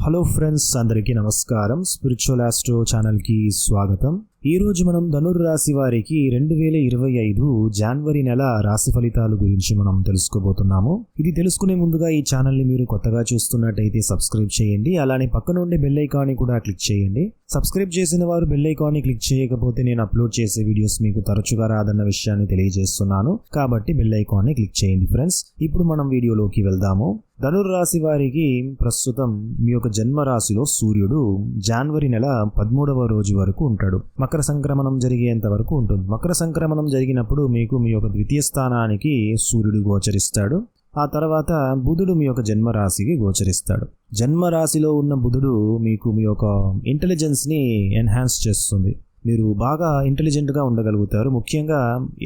Hello friends, అందరికీ నమస్కారం. Spiritual astro ఛానల్కి స్వాగతం. ఈరోజు మనం ధనుర్ రాశి వారికి 2025 జనవరి నెల రాశి ఫలితాల గురించి మనం తెలుసుకోబోతున్నాము. ఇది తెలుసుకునే ముందుగా ఈ ఛానల్ని మీరు కొత్తగా చూస్తున్నట్టయితే సబ్స్క్రైబ్ చేయండి. అలానే పక్కన ఉండే బెల్ ఐకాన్ని కూడా క్లిక్ చేయండి. సబ్స్క్రైబ్ చేసిన వారు బెల్ ఐకాన్ని క్లిక్ చేయకపోతే నేను అప్లోడ్ చేసే వీడియోస్ మీకు తరచుగా రాదన్న విషయాన్ని తెలియజేస్తున్నాను. కాబట్టి బెల్ ఐకాన్ని క్లిక్ చేయండి ఫ్రెండ్స్. ఇప్పుడు మనం వీడియోలోకి వెళ్దాము. ధనుర్ రాశి వారికి ప్రస్తుతం మీ యొక్క జన్మ రాశిలో సూర్యుడు జనవరి నెల 13వ రోజు వరకు ఉంటాడు. మకర సంక్రమణం జరిగేంత వరకు ఉంటుంది. మకర సంక్రమణం జరిగినప్పుడు మీకు మీ యొక్క ద్వితీయ స్థానానికి సూర్యుడు గోచరిస్తాడు. ఆ తర్వాత బుధుడు మీ యొక్క జన్మరాశికి గోచరిస్తాడు. జన్మరాశిలో ఉన్న బుధుడు మీకు మీ యొక్క ఇంటెలిజెన్స్ని ఎన్హాన్స్ చేస్తుంది. మీరు బాగా ఇంటెలిజెంట్గా ఉండగలుగుతారు. ముఖ్యంగా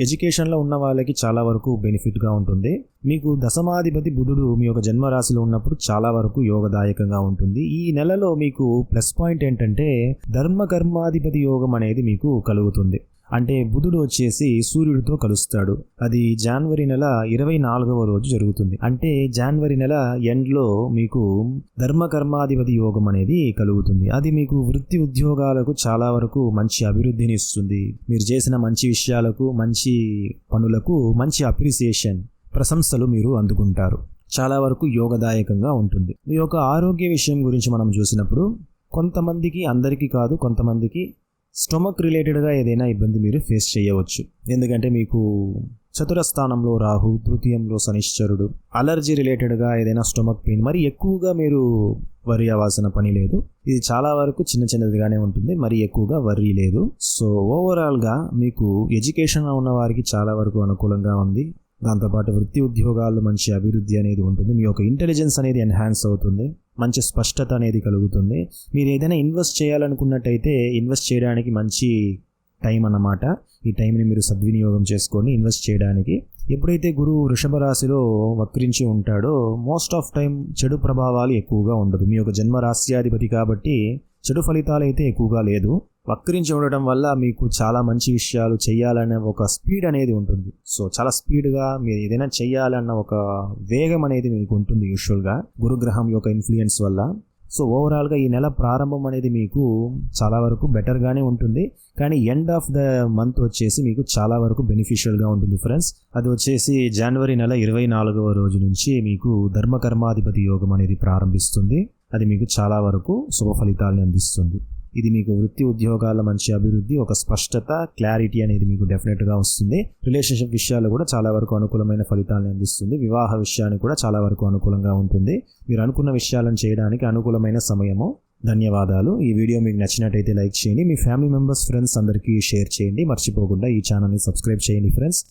ఎడ్యుకేషన్లో ఉన్న వాళ్ళకి చాలా వరకు బెనిఫిట్గా ఉంటుంది. మీకు దశమాధిపతి బుధుడు మీ యొక్క జన్మరాశిలో ఉన్నప్పుడు చాలా వరకు యోగదాయకంగా ఉంటుంది. ఈ నెలలో మీకు ప్లస్ పాయింట్ ఏంటంటే ధర్మ కర్మాధిపతి యోగం అనేది మీకు కలుగుతుంది. అంటే బుధుడు వచ్చేసి సూర్యుడితో కలుస్తాడు. అది జనవరి నెల 24వ రోజు జరుగుతుంది. అంటే జనవరి నెల ఎండ్లో మీకు ధర్మ కర్మాధిపతి యోగం అనేది కలుగుతుంది. అది మీకు వృత్తి ఉద్యోగాలకు చాలా వరకు మంచి అభివృద్ధిని ఇస్తుంది. మీరు చేసిన మంచి విషయాలకు, మంచి పనులకు మంచి అప్రిసియేషన్, ప్రశంసలు మీరు అందుకుంటారు. చాలా వరకు యోగదాయకంగా ఉంటుంది. మీ యొక్క ఆరోగ్య విషయం గురించి మనం చూసినప్పుడు కొంతమందికి, అందరికీ కాదు, కొంతమందికి స్టొమక్ రిలేటెడ్గా ఏదైనా ఇబ్బంది మీరు ఫేస్ చేయవచ్చు. ఎందుకంటే మీకు చతురస్థానంలో రాహు, తృతీయంలో శనిశ్చరుడు. అలర్జీ రిలేటెడ్గా ఏదైనా స్టొమక్ పెయిన్, మరి ఎక్కువగా మీరు వరి అవ్వాల్సిన పని లేదు. ఇది చాలా వరకు చిన్నదిగానే ఉంటుంది, మరి ఎక్కువగా వర్రీ లేదు. సో ఓవరాల్గా మీకు ఎడ్యుకేషన్లో ఉన్న వారికి చాలా వరకు అనుకూలంగా ఉంది. దాంతోపాటు వృత్తి ఉద్యోగాల్లో మంచి అభివృద్ధి అనేది ఉంటుంది. మీ యొక్క ఇంటెలిజెన్స్ అనేది ఎన్హాన్స్ అవుతుంది. మంచి స్పష్టత అనేది కలుగుతుంది. మీరు ఏదైనా ఇన్వెస్ట్ చేయాలనుకున్నట్టయితే ఇన్వెస్ట్ చేయడానికి మంచి టైం అన్నమాట. ఈ టైంని మీరు సద్వినియోగం చేసుకొని ఇన్వెస్ట్ చేయడానికి. ఎప్పుడైతే గురువు వృషభ రాశిలో వక్రించి ఉంటాడో మోస్ట్ ఆఫ్ టైం చెడు ప్రభావాలు ఎక్కువగా ఉండదు. మీ యొక్క జన్మ రాశ్యాధిపతి కాబట్టి చెడు ఫలితాలు అయితే ఎక్కువగా లేదు. వక్రించి ఉండటం వల్ల మీకు చాలా మంచి విషయాలు చేయాలనే ఒక స్పీడ్ అనేది ఉంటుంది. సో చాలా స్పీడ్గా మీరు ఏదైనా చేయాలన్న ఒక వేగం అనేది మీకు ఉంటుంది యూజువల్గా గురుగ్రహం యొక్క ఇన్ఫ్లుయెన్స్ వల్ల. సో ఓవరాల్గా ఈ నెల ప్రారంభం అనేది మీకు చాలా వరకు బెటర్గానే ఉంటుంది. కానీ ఎండ్ ఆఫ్ ద మంత్ వచ్చేసి మీకు చాలా వరకు బెనిఫిషియల్గా ఉంటుంది ఫ్రెండ్స్. అది వచ్చేసి జనవరి నెల 24వ రోజు నుంచి మీకు ధర్మకర్మాధిపతి యోగం అనేది ప్రారంభిస్తుంది. అది మీకు చాలా వరకు శుభ ఫలితాలను అందిస్తుంది. ఇది మీకు వృత్తి ఉద్యోగాల మంచి అభివృద్ధి, ఒక స్పష్టత, క్లారిటీ అనేది మీకు డెఫినెట్గా వస్తుంది. రిలేషన్షిప్ విషయాలు కూడా చాలా వరకు అనుకూలమైన ఫలితాలను అందిస్తుంది. వివాహ విషయానికి కూడా చాలా వరకు అనుకూలంగా ఉంటుంది. మీరు అనుకున్న విషయాలను చేయడానికి అనుకూలమైన సమయము. ధన్యవాదాలు. ఈ వీడియో మీకు నచ్చినట్టయితే లైక్ చేయండి. మీ ఫ్యామిలీ మెంబర్స్, ఫ్రెండ్స్ అందరికీ షేర్ చేయండి. మర్చిపోకుండా ఈ ఛానల్ని సబ్స్క్రైబ్ చేయండి ఫ్రెండ్స్.